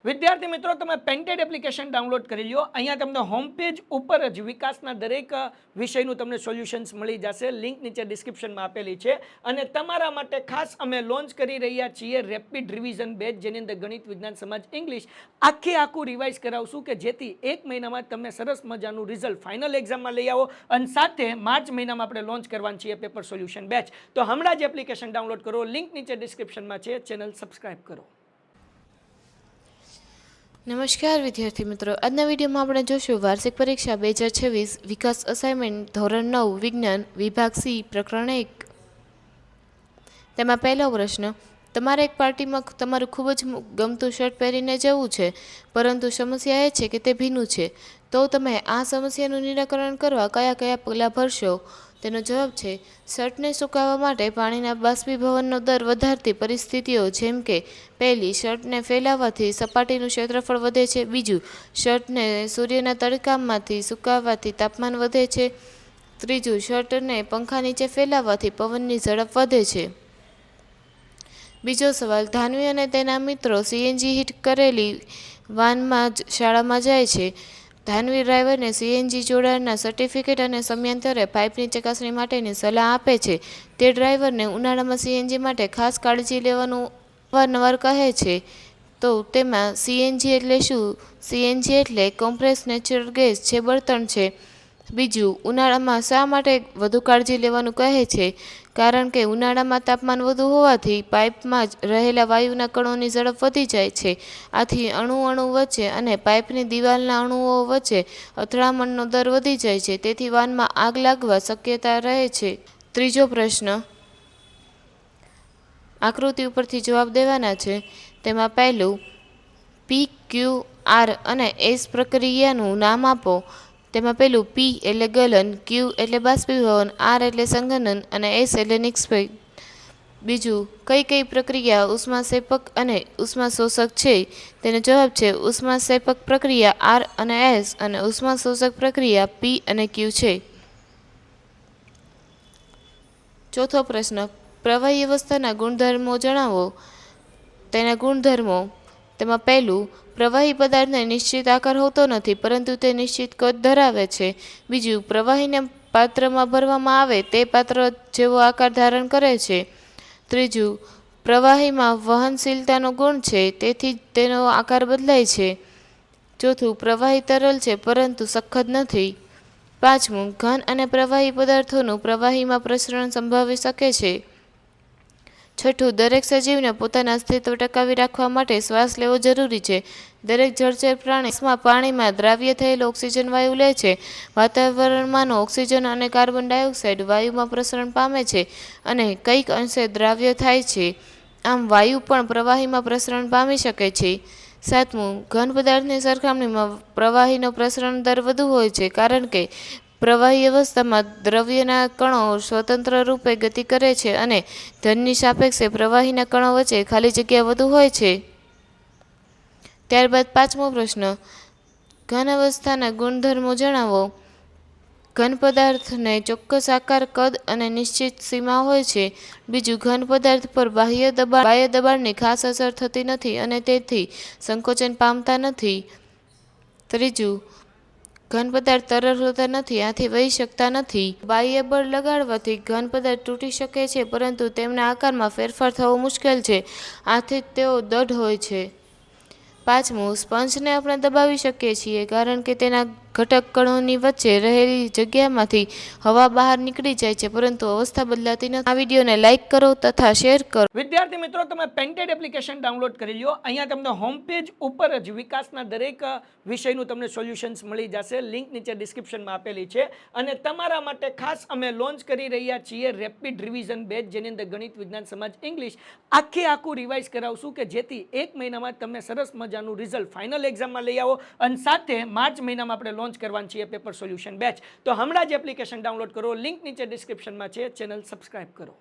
વિદ્યાર્થી મિત્રો, તમે પેન્ટેડ એપ્લિકેશન ડાઉનલોડ કરી લો. અહીંયા તમને હોમ પેજ ઉપર જ વિકાસના દરેક વિષયનું તમને સોલ્યુશન્સ મળી જશે. લિંક નીચે ડિસ્ક્રિપ્શનમાં આપેલી છે. અને તમારા માટે ખાસ અમે લોન્ચ કરી રહ્યા છીએ રેપિડ રિવિઝન બેચ, જેની અંદર ગણિત, વિજ્ઞાન, સમાજ, ઇંગ્લિશ આખું રિવાઇઝ કરાવશું કે જેથી એક મહિનામાં તમને સરસ મજાનું રિઝલ્ટ ફાઇનલ એક્ઝામમાં લઈ આવો. અને સાથે માર્ચ મહિનામાં આપણે લોન્ચ કરવાનું છીએ પેપર સોલ્યુશન બેચ. તો હમણાં જ એપ્લિકેશન ડાઉનલોડ કરો. લિંક નીચે ડિસ્ક્રિપ્શનમાં છે. ચેનલ સબસ્ક્રાઇબ કરો. નમસ્કાર વિદ્યાર્થી મિત્રો, આજના વિડીયોમાં આપણે જોશું વાર્ષિક પરીક્ષા 2026 વિકાસ અસાઇનમેન્ટ ધોરણ 9 વિજ્ઞાન વિભાગ સી પ્રકરણ 1. તેમાં પહેલો પ્રશ્ન: તમારે એક પાર્ટીમાં તમારું ખૂબ જ ગમતું શર્ટ પહેરીને જવું છે, પરંતુ સમસ્યા એ છે કે તે ભીનું છે. તો તમે આ સમસ્યાનું નિરાકરણ કરવા કયા કયા પગલાં ભરશો? તેનો જવાબ છે: શર્ટને સુકાવવા માટે પાણીના બાષ્પીભવનનો દર વધારતી પરિસ્થિતિઓ, જેમ કે પહેલી, શર્ટને ફેલાવવાથી સપાટીનું ક્ષેત્રફળ વધે છે. બીજું, શર્ટને સૂર્યના તડકામાંથી સુકાવવાથી તાપમાન વધે છે. ત્રીજું, શર્ટને પંખા નીચે ફેલાવવાથી પવનની ઝડપ વધે છે. બીજો સવાલ: ધાન્વી અને તેના મિત્રો સીએનજી હીટ કરેલી વાનમાં શાળામાં જાય છે. ધાન્વી ડ્રાઈવરને સીએનજી જોડાણના સર્ટિફિકેટ અને સમયાંતરે પાઇપની ચકાસણી માટેની સલાહ આપે છે. તે ડ્રાઈવરને ઉનાળામાં સીએનજી માટે ખાસ કાળજી લેવાનું અવારનવાર કહે છે. તો તેમાં સીએનજી એટલે શું? સીએનજી એટલે કોમ્પ્રેસ્ડ નેચરલ ગેસ જે બળતણ છે. બીજું, ઉનાળામાં શા માટે વધુ કાળજી લેવાનું કહે છે? કારણ કે ઉનાળામાં તાપમાન વધુ હોવાથી પાઇપમાં રહેલા વાયુના કણોની ઝડપ વધી જાય છે. આથી અણુ વચ્ચે અને પાઇપની દિવાલના અણુઓ વચ્ચે અથડામણનો દર વધી જાય છે. તેથી વાનમાં આગ લાગવા શક્યતા રહે છે. ત્રીજો પ્રશ્ન આકૃતિ ઉપરથી જવાબ દેવાના છે. તેમાં પહેલું, પી, ક્યુ, આર અને એસ પ્રક્રિયાનું નામ આપો. તેમાં પહેલું પી એટલે ગલન, ક્યુ એટલે બાષ્પીભવન, આર એટલે સંઘનન અને એસ એટલે નિક્ષેપ. બીજું, કઈ પ્રક્રિયા ઉષ્માક્ષેપક અને ઉષ્માશોષક છે? તેનો જવાબ છે: ઉષ્માક્ષેપક પ્રક્રિયા આર અને એસ અને ઉષ્માશોષક પ્રક્રિયા પી અને ક્યુ છે. ચોથો પ્રશ્ન: પ્રવાહી અવસ્થાના ગુણધર્મો જણાવો. તેના ગુણધર્મો: તેમાં પહેલું, પ્રવાહી પદાર્થને નિશ્ચિત આકાર હોતો નથી, પરંતુ તે નિશ્ચિત કદ ધરાવે છે. બીજું, પ્રવાહીને પાત્રમાં ભરવામાં આવે તે પાત્ર જેવો આકાર ધારણ કરે છે. ત્રીજું, પ્રવાહીમાં વહનશીલતાનો ગુણ છે, તેથી તેનો આકાર બદલાય છે. ચોથું, પ્રવાહી તરલ છે પરંતુ સખત નથી. પાંચમું, ઘન અને પ્રવાહી પદાર્થોનું પ્રવાહીમાં પ્રસરણ સંભવી શકે છે. છઠ્ઠું, દરેક સજીવને પોતાના અસ્તિત્વ ટકાવી રાખવા માટે શ્વાસ લેવો જરૂરી છે. દરેક જળચર પ્રાણી પાણીમાં દ્રાવ્ય થયેલો ઓક્સિજન વાયુ લે છે. વાતાવરણમાંનો ઓક્સિજન અને કાર્બન ડાયોક્સાઇડ વાયુમાં પ્રસરણ પામે છે અને કંઈક અંશે દ્રાવ્ય થાય છે. આમ વાયુ પણ પ્રવાહીમાં પ્રસરણ પામી શકે છે. સાતમું, ઘન પદાર્થની સરખામણીમાં પ્રવાહીનો પ્રસરણ દર વધુ હોય છે, કારણ કે પ્રવાહી અવસ્થામાં દ્રવ્યના કણો સ્વતંત્ર રૂપે ગતિ કરે છે અને ઘનની સાપેક્ષે પ્રવાહીના કણો વચ્ચે ખાલી જગ્યા વધુ હોય છે. ત્યારબાદ પાંચમો પ્રશ્ન: ઘન અવસ્થાના ગુણધર્મો જણાવો. ઘન પદાર્થને ચોક્કસ આકાર, કદ અને નિશ્ચિત સીમા હોય છે. બીજું, ઘન પદાર્થ પર બાહ્ય દબાણની ખાસ અસર થતી નથી અને તેથી સંકોચન પામતા નથી. ત્રીજું, ઘન પદાર્થ તરલ હોતા નથી, આથી વહી શકતા નથી. બાહ્ય બળ લગાડવાથી ઘન પદાર્થ તૂટી શકે છે, પરંતુ તેમના આકારમાં ફેરફાર થવો મુશ્કેલ છે, આથી તેઓ દઢ હોય છે. પાંચમું, સ્પંજને આપણે દબાવી શકીએ છીએ, કારણ કે તેના ઘટક કણોની વચ્ચે રહેલી જગ્યામાંથી હવા બહાર નીકળી જાય છે, પરંતુ અવસ્થા બદલાતી નથી. આ વિડીયોને લાઇક કરો તથા શેર કરો. વિદ્યાર્થી મિત્રો, તમે પેન્ટેડ એપ્લિકેશન ડાઉનલોડ કરી લો. અહીંયા તમને હોમ પેજ ઉપર જ વિકાસના દરેક વિષયનું તમને સોલ્યુશન્સ મળી જશે. લિંક નીચે ડિસ્ક્રિપ્શનમાં આપેલી છે. અને તમારા માટે ખાસ અમે લોન્ચ કરી રહ્યા છીએ રેપિડ રિવિઝન બેચ, જેની અંદર ગણિત, વિજ્ઞાન, સમાજ, ઇંગ્લિશ આખું રિવાઇઝ કરાવશું કે જેથી એક મહિનામાં તમને સરસ મજાનું રિઝલ્ટ ફાઇનલ એક્ઝામમાં લઈ આવો. અને સાથે માર્ચ મહિનામાં આપણે લોન્ચ કરવાનું છીએ પેપર સોલ્યુશન બેચ. તો હમણાં જ એપ્લિકેશન ડાઉનલોડ કરો. લિંક નીચે ડિસ્ક્રિપ્શનમાં છે. ચેનલ સબસ્ક્રાઇબ કરો.